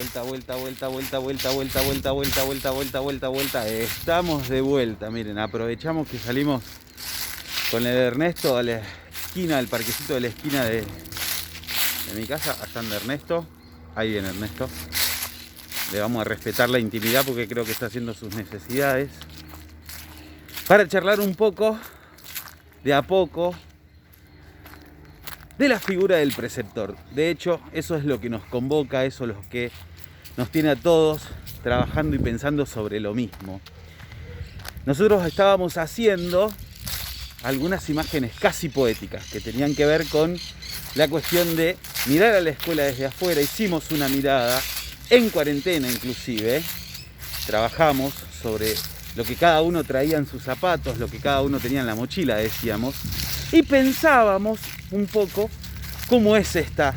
Vuelta. Estamos de vuelta, miren, aprovechamos que salimos con el Ernesto a la esquina, del parquecito de la esquina de mi casa. Allá anda Ernesto, ahí viene Ernesto. Le vamos a respetar la intimidad porque creo que está haciendo sus necesidades. Para charlar un poco, de a poco, de la figura del preceptor. De hecho, eso es lo que nos convoca, eso es lo que nos tiene a todos trabajando y pensando sobre lo mismo. Nosotros estábamos haciendo algunas imágenes casi poéticas que tenían que ver con la cuestión de mirar a la escuela desde afuera. Hicimos una mirada en cuarentena inclusive. Trabajamos sobre lo que cada uno traía en sus zapatos, lo que cada uno tenía en la mochila, decíamos. Y pensábamos un poco cómo es esta,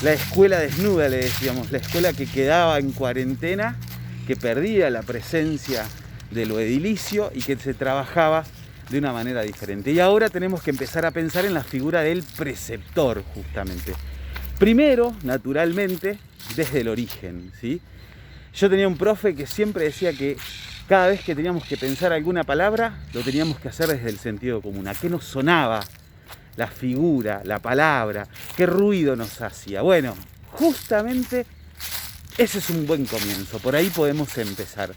la escuela desnuda, le decíamos, la escuela que quedaba en cuarentena, que perdía la presencia de lo edilicio y que se trabajaba de una manera diferente. Y ahora tenemos que empezar a pensar en la figura del preceptor, justamente. Primero, naturalmente, desde el origen, ¿sí? Yo tenía un profe que siempre decía que cada vez que teníamos que pensar alguna palabra, lo teníamos que hacer desde el sentido común. ¿A qué nos sonaba la figura, la palabra? ¿Qué ruido nos hacía? Bueno, justamente ese es un buen comienzo. Por ahí podemos empezar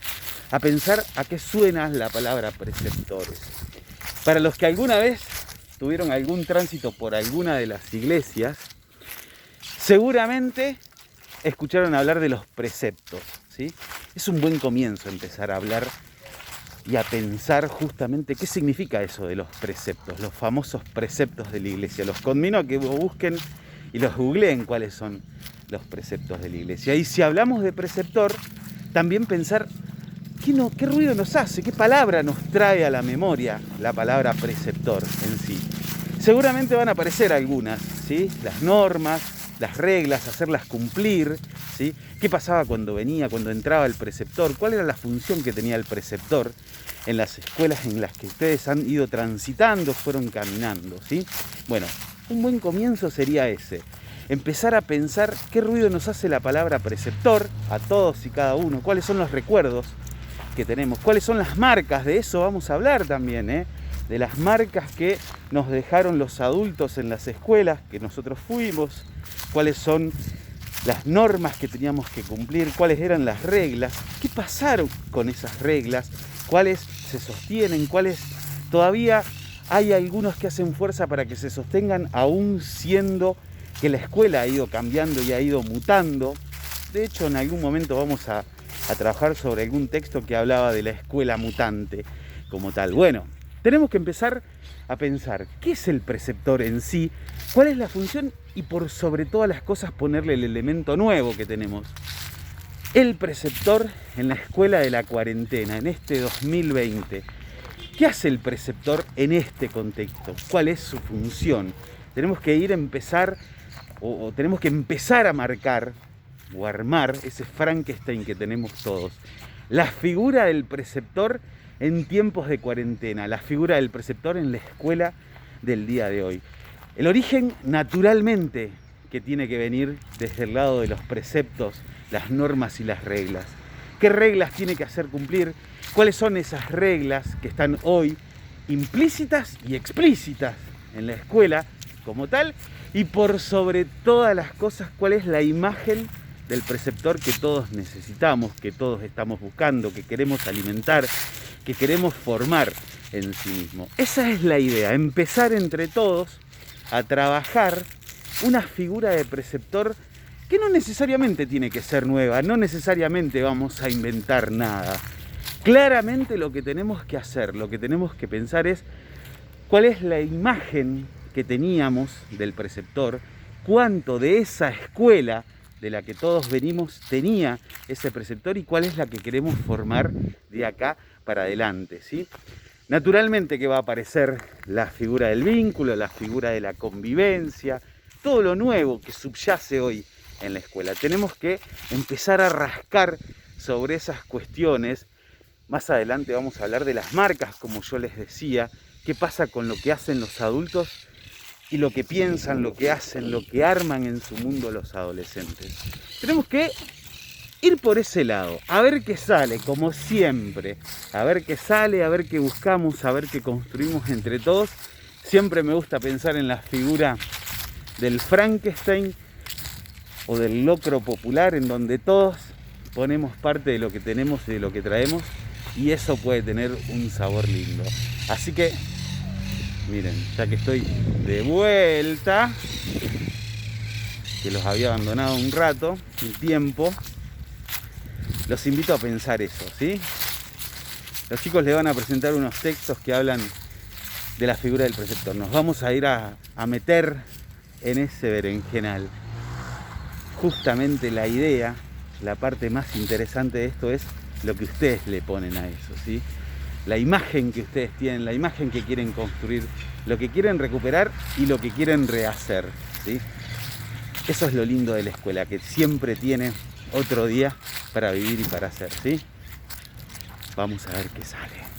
a pensar a qué suena la palabra preceptores. Para los que alguna vez tuvieron algún tránsito por alguna de las iglesias, seguramente escucharon hablar de los preceptos, ¿sí? Es un buen comienzo empezar a hablar y a pensar justamente qué significa eso de los preceptos, los famosos preceptos de la iglesia. Los conmino a que busquen y los googleen cuáles son los preceptos de la iglesia. Y si hablamos de preceptor, también pensar qué ruido nos hace, qué palabra nos trae a la memoria la palabra preceptor en sí. Seguramente van a aparecer algunas, ¿sí? Las normas, las reglas, hacerlas cumplir, ¿sí? ¿Qué pasaba cuando entraba el preceptor? ¿Cuál era la función que tenía el preceptor en las escuelas en las que ustedes han ido transitando, fueron caminando, ¿sí? Bueno, un buen comienzo sería ese. Empezar a pensar qué ruido nos hace la palabra preceptor a todos y cada uno, cuáles son los recuerdos que tenemos, cuáles son las marcas, de eso vamos a hablar también, de las marcas que nos dejaron los adultos en las escuelas que nosotros fuimos, cuáles son las normas que teníamos que cumplir, cuáles eran las reglas, qué pasaron con esas reglas, cuáles se sostienen, cuáles todavía hay algunos que hacen fuerza para que se sostengan aún siendo que la escuela ha ido cambiando y ha ido mutando. De hecho, en algún momento vamos a trabajar sobre algún texto que hablaba de la escuela mutante como tal. Bueno, tenemos que empezar a pensar qué es el preceptor en sí, cuál es la función y por sobre todas las cosas ponerle el elemento nuevo que tenemos. El preceptor en la escuela de la cuarentena, en este 2020. ¿Qué hace el preceptor en este contexto? ¿Cuál es su función? Tenemos que empezar a marcar o armar ese Frankenstein que tenemos todos. La figura del preceptor en tiempos de cuarentena, la figura del preceptor en la escuela del día de hoy. El origen, naturalmente, que tiene que venir desde el lado de los preceptos, las normas y las reglas. ¿Qué reglas tiene que hacer cumplir? ¿Cuáles son esas reglas que están hoy implícitas y explícitas en la escuela como tal? Y por sobre todas las cosas, ¿cuál es la imagen del preceptor que todos necesitamos, que todos estamos buscando, que queremos alimentar, que queremos formar en sí mismo? Esa es la idea, empezar entre todos a trabajar una figura de preceptor que no necesariamente tiene que ser nueva, no necesariamente vamos a inventar nada. Claramente lo que tenemos que hacer, lo que tenemos que pensar es cuál es la imagen que teníamos del preceptor, cuánto de esa escuela de la que todos venimos tenía ese preceptor y cuál es la que queremos formar de acá para adelante, ¿sí? Naturalmente que va a aparecer la figura del vínculo, la figura de la convivencia, todo lo nuevo que subyace hoy en la escuela. Tenemos que empezar a rascar sobre esas cuestiones. Más adelante vamos a hablar de las marcas, como yo les decía, qué pasa con lo que hacen los adultos y lo que piensan, lo que hacen, lo que arman en su mundo los adolescentes. Tenemos que ir por ese lado, a ver qué sale, como siempre, a ver qué sale, a ver qué buscamos, a ver qué construimos entre todos. Siempre me gusta pensar en la figura del Frankenstein o del locro popular, en donde todos ponemos parte de lo que tenemos y de lo que traemos, y eso puede tener un sabor lindo. Así que, miren, ya que estoy de vuelta, que los había abandonado un rato, un tiempo, los invito a pensar eso, ¿sí? Los chicos les van a presentar unos textos que hablan de la figura del preceptor. Nos vamos a ir a meter en ese berenjenal. Justamente la idea, la parte más interesante de esto es lo que ustedes le ponen a eso, ¿sí? La imagen que ustedes tienen, la imagen que quieren construir, lo que quieren recuperar y lo que quieren rehacer, ¿sí? Eso es lo lindo de la escuela, que siempre tiene otro día para vivir y para hacer, ¿sí? Vamos a ver qué sale.